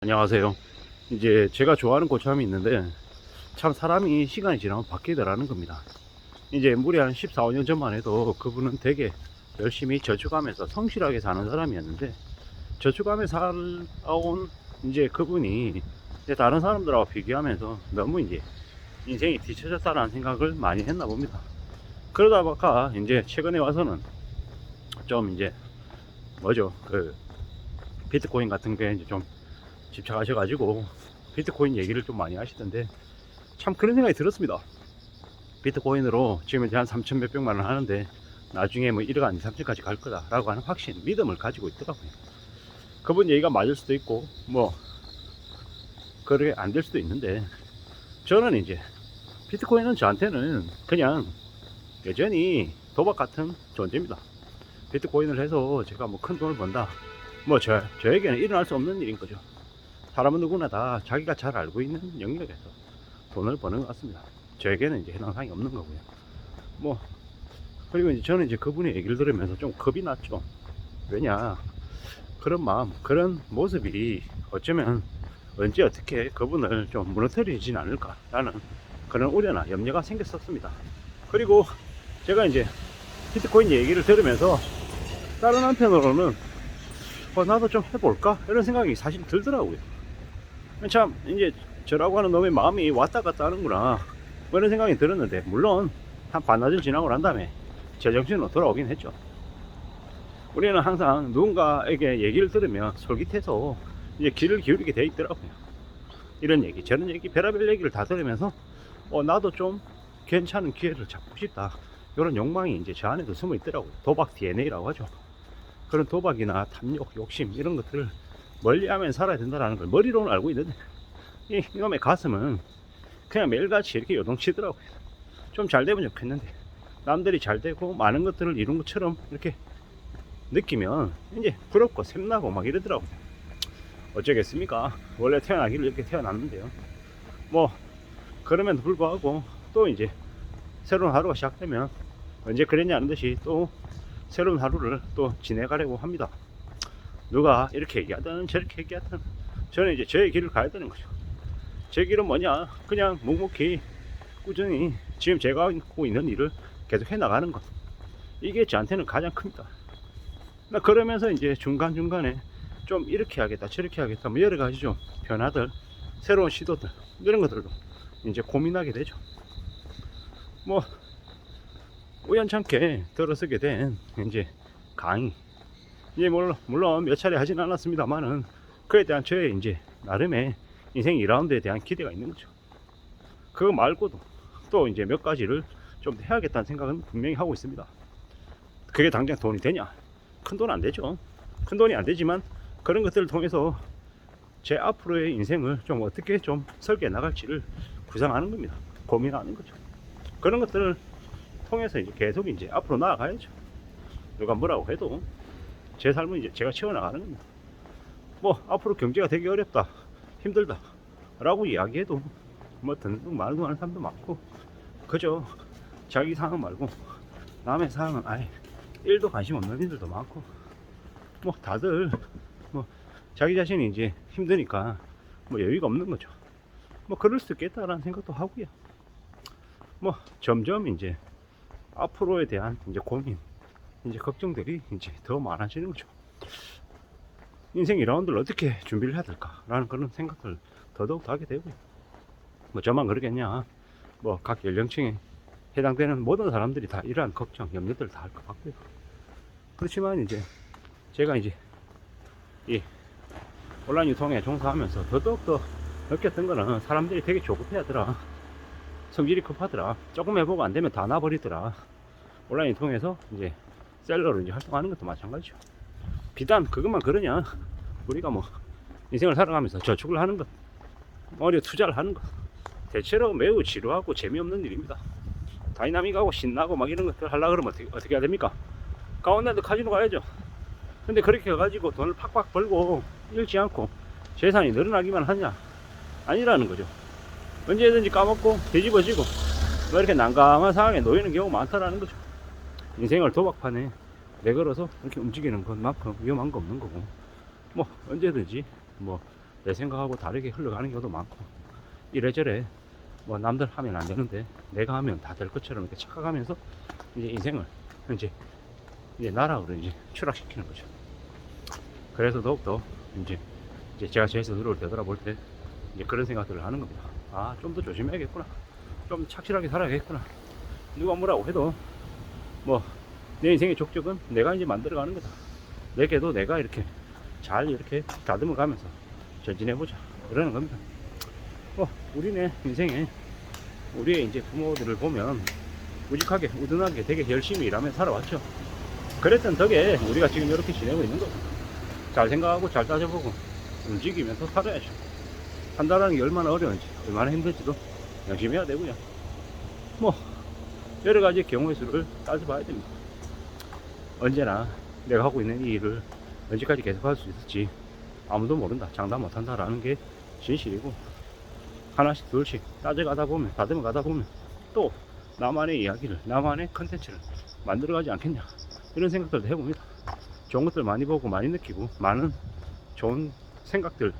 안녕하세요. 이제 제가 좋아하는 고참이 있는데 참 사람이 시간이 지나면 바뀌더라는 겁니다. 이제 무려 한 14, 15년 전만 해도 그분은 되게 열심히 저축하면서 성실하게 사는 사람이었는데 저축하면서 살아온 이제 그분이 이제 다른 사람들하고 비교하면서 너무 이제 인생이 뒤처졌다라는 생각을 많이 했나 봅니다. 그러다 보니까 이제 최근에 와서는 좀 이제 뭐죠, 그 비트코인 같은 게 이제 좀 집착하셔가지고 비트코인 얘기를 좀 많이 하시던데 참 그런 생각이 들었습니다. 비트코인으로 지금 이제 한 3천 몇백만 원 하는데 나중에 뭐 1억 안 3천까지 갈 거다라고 하는 확신, 믿음을 가지고 있더라고요. 그분 얘기가 맞을 수도 있고 뭐 그렇게 안 될 수도 있는데 저는 이제 비트코인은 저한테는 그냥 여전히 도박 같은 존재입니다. 비트코인을 해서 제가 뭐 큰 돈을 번다, 뭐 저에게는 일어날 수 없는 일인 거죠. 사람은 누구나 다 자기가 잘 알고 있는 영역에서 돈을 버는 것 같습니다. 저에게는 이제 해당 사항이 없는 거고요. 뭐 그리고 이제 저는 이제 그분의 얘기를 들으면서 좀 겁이 났죠. 왜냐, 그런 마음, 그런 모습이 어쩌면 언제 어떻게 그분을 좀 무너뜨리진 않을까라는 그런 우려나 염려가 생겼었습니다. 그리고 제가 이제 비트코인 얘기를 들으면서 다른 한편으로는 나도 좀 해볼까 이런 생각이 사실 들더라고요. 참 이제 저라고 하는 놈의 마음이 왔다 갔다 하는구나 뭐 이런 생각이 들었는데, 물론 한 반나절 지나고 난 다음에 제정신으로 돌아오긴 했죠. 우리는 항상 누군가에게 얘기를 들으면 솔깃해서 이제 귀를 기울이게 돼 있더라고요. 이런 얘기 저런 얘기 별의별 얘기를 다 들으면서 나도 좀 괜찮은 기회를 잡고 싶다, 이런 욕망이 이제 저 안에도 숨어 있더라고요. 도박 DNA라고 하죠. 그런 도박이나 탐욕, 욕심 이런 것들을 멀리하면 살아야 된다는 걸 머리로는 알고 있는데 이놈의 가슴은 그냥 매일같이 이렇게 요동치더라고요. 좀 잘 되면 좋겠는데 남들이 잘 되고 많은 것들을 이룬 것처럼 이렇게 느끼면 이제 부럽고 샘나고 막 이러더라고요. 어쩌겠습니까? 원래 태어나기를 이렇게 태어났는데요. 뭐 그럼에도 불구하고 또 이제 새로운 하루가 시작되면 언제 그랬냐는 듯이 또 새로운 하루를 또 지내가려고 합니다. 누가 이렇게 얘기하든 저렇게 얘기하든 저는 이제 저의 길을 가야 되는 거죠. 제 길은 뭐냐, 그냥 묵묵히 꾸준히 지금 제가 하고 있는 일을 계속 해나가는 것, 이게 저한테는 가장 큽니다. 그러면서 이제 중간중간에 좀 이렇게 하겠다 저렇게 하겠다 뭐 여러 가지 좀 변화들, 새로운 시도들 이런 것들도 이제 고민하게 되죠. 뭐 우연찮게 들어서게 된 이제 강의, 이제 물론 몇 차례 하진 않았습니다만은 그에 대한 저의 이제 나름의 인생 2라운드에 대한 기대가 있는 거죠. 그거 말고도 또 이제 몇 가지를 좀 해야겠다는 생각은 분명히 하고 있습니다. 그게 당장 돈이 되냐? 큰 돈 안 되죠. 큰 돈이 안 되지만 그런 것들을 통해서 제 앞으로의 인생을 좀 어떻게 좀 설계해 나갈지를 구상하는 겁니다. 고민하는 거죠. 그런 것들을 통해서 이제 계속 이제 앞으로 나아가야죠. 누가 뭐라고 해도 제 삶은 이제 제가 채워나가는 겁니다. 뭐 앞으로 경제가 되게 어렵다, 힘들다 라고 이야기해도 뭐 듣는 둥 마는 둥 하는 사람도 많고, 그저 자기 상황 말고 남의 상황은 아예 1도 관심 없는 분들도 많고, 뭐 다들 뭐 자기 자신이 이제 힘드니까 뭐 여유가 없는 거죠. 뭐 그럴 수 있겠다라는 생각도 하고요. 뭐 점점 이제 앞으로에 대한 이제 고민, 이제 걱정들이 이제 더 많아지는 거죠. 인생 2라운드를 어떻게 준비를 해야 될까라는 그런 생각을 더더욱 하게 되고요. 뭐 저만 그러겠냐, 뭐 각 연령층에 해당되는 모든 사람들이 다 이러한 걱정, 염려들을 다 할 것 같고요. 그렇지만 이제 제가 이제 이 온라인 유통에 종사하면서 더더욱 더 느꼈던 거는 사람들이 되게 조급해 하더라, 성질이 급하더라, 조금 해보고 안 되면 다 놔버리더라. 온라인 통해서 이제 셀러로 이제 활동하는 것도 마찬가지죠. 비단 그것만 그러냐, 우리가 뭐 인생을 살아가면서 저축을 하는 것, 어려 투자를 하는 것, 대체로 매우 지루하고 재미없는 일입니다. 다이나믹하고 신나고 막 이런 것들 하려고 그러면 어떻게 해야 됩니까? 강원도도 카지노 가야죠. 근데 그렇게 해가지고 돈을 팍팍 벌고 잃지 않고 재산이 늘어나기만 하냐? 아니라는 거죠. 언제든지 까먹고 뒤집어지고 뭐 이렇게 난감한 상황에 놓이는 경우가 많다라는 거죠. 인생을 도박판에 내걸어서 이렇게 움직이는 것만큼 위험한 거 없는 거고, 뭐 언제든지 뭐 내 생각하고 다르게 흘러가는 경우도 많고, 이래저래 뭐 남들 하면 안 되는데 내가 하면 다 될 것처럼 이렇게 착각하면서 이제 인생을 이제 나락으로 이제 추락시키는 거죠. 그래서 더욱더 이제 제가 제 스스로를 되돌아볼 때 이제 그런 생각들을 하는 겁니다. 아, 좀 더 조심해야겠구나. 좀 착실하게 살아야겠구나. 누가 뭐라고 해도 뭐 내 인생의 족적은 내가 이제 만들어가는 거다. 내게도 내가 이렇게 잘 이렇게 다듬어 가면서 전진해보자. 이러는 겁니다. 우리네 인생에 우리의 이제 부모들을 보면 우직하게 우둔하게 되게 열심히 일하며 살아왔죠. 그랬던 덕에 우리가 지금 이렇게 지내고 있는 거고, 잘 생각하고 잘 따져보고 움직이면서 살아야죠. 산다라는 게 얼마나 어려운지 얼마나 힘들지도 명심해야 되고요. 뭐 여러 가지 경우의 수를 따져봐야 됩니다. 언제나 내가 하고 있는 이 일을 언제까지 계속할 수 있을지 아무도 모른다, 장담 못한다라는 게 진실이고, 하나씩 둘씩 따져가다 보면, 다듬어 가다 보면 또 나만의 이야기를, 나만의 컨텐츠를 만들어가지 않겠냐, 이런 생각들도 해봅니다. 좋은 것들 많이 보고 많이 느끼고 많은 좋은 생각들을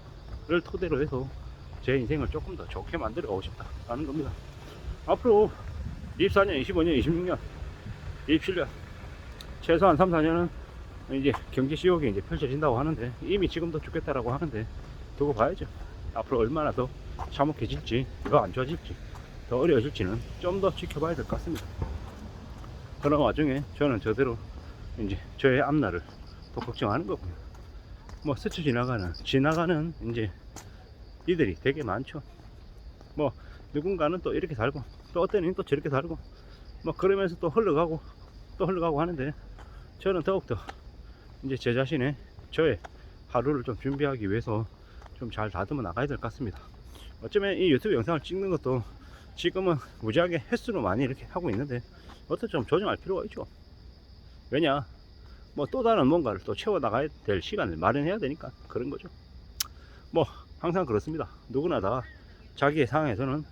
토대로 해서 제 인생을 조금 더 좋게 만들어 가고 싶다라는 겁니다. 앞으로 24년, 25년, 26년, 27년 최소한 3, 4년은 이제 경제 시욕이 이제 펼쳐진다고 하는데, 이미 지금도 죽겠다라고 하는데 두고 봐야죠. 앞으로 얼마나 더 참혹해질지, 더 안 좋아질지, 더 어려워질지는 좀 더 지켜봐야 될 것 같습니다. 그런 와중에 저는 저대로 이제 저의 앞날을 또 걱정하는 거고요. 뭐 스쳐 지나가는 이제 이들이 되게 많죠. 뭐 누군가는 또 이렇게 살고, 또 어떤 애는 또 저렇게 살고, 뭐 그러면서 또 흘러가고 하는데, 저는 더욱더 이제 제 자신의 저의 하루를 좀 준비하기 위해서 좀 잘 다듬어 나가야 될 것 같습니다. 어쩌면 이 유튜브 영상을 찍는 것도 지금은 무지하게 횟수로 많이 이렇게 하고 있는데, 어떻게 좀 조정할 필요가 있죠. 왜냐, 뭐 또 다른 뭔가를 또 채워 나가야 될 시간을 마련해야 되니까 그런 거죠. 뭐 항상 그렇습니다. 누구나 다 자기의 상황에서는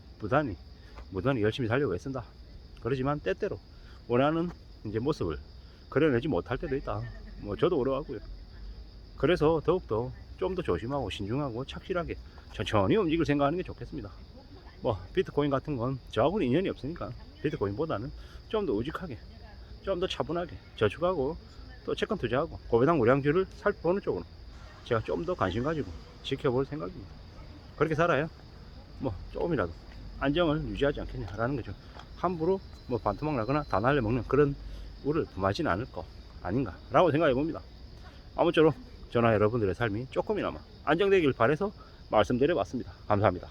무던히 열심히 살려고 애쓴다. 그러지만 때때로 원하는 이제 모습을 그려내지 못할 때도 있다. 뭐 저도 어려워하고요. 그래서 더욱더 좀 더 조심하고 신중하고 착실하게 천천히 움직일 생각하는 게 좋겠습니다. 뭐 비트코인 같은 건 저하고는 인연이 없으니까 비트코인보다는 좀 더 우직하게, 좀 더 차분하게 저축하고 또 채권 투자하고 고배당 우량주를 살펴보는 쪽으로 제가 좀 더 관심 가지고 지켜볼 생각입니다. 그렇게 살아야 뭐 조금이라도 안정을 유지하지 않겠냐라는 거죠. 함부로 뭐 반토막 나거나 다 날려먹는 그런 우를 범하지는 않을 거 아닌가 라고 생각해 봅니다. 아무쪼록 저나 여러분들의 삶이 조금이나마 안정되길 바라서 말씀드려 봤습니다. 감사합니다.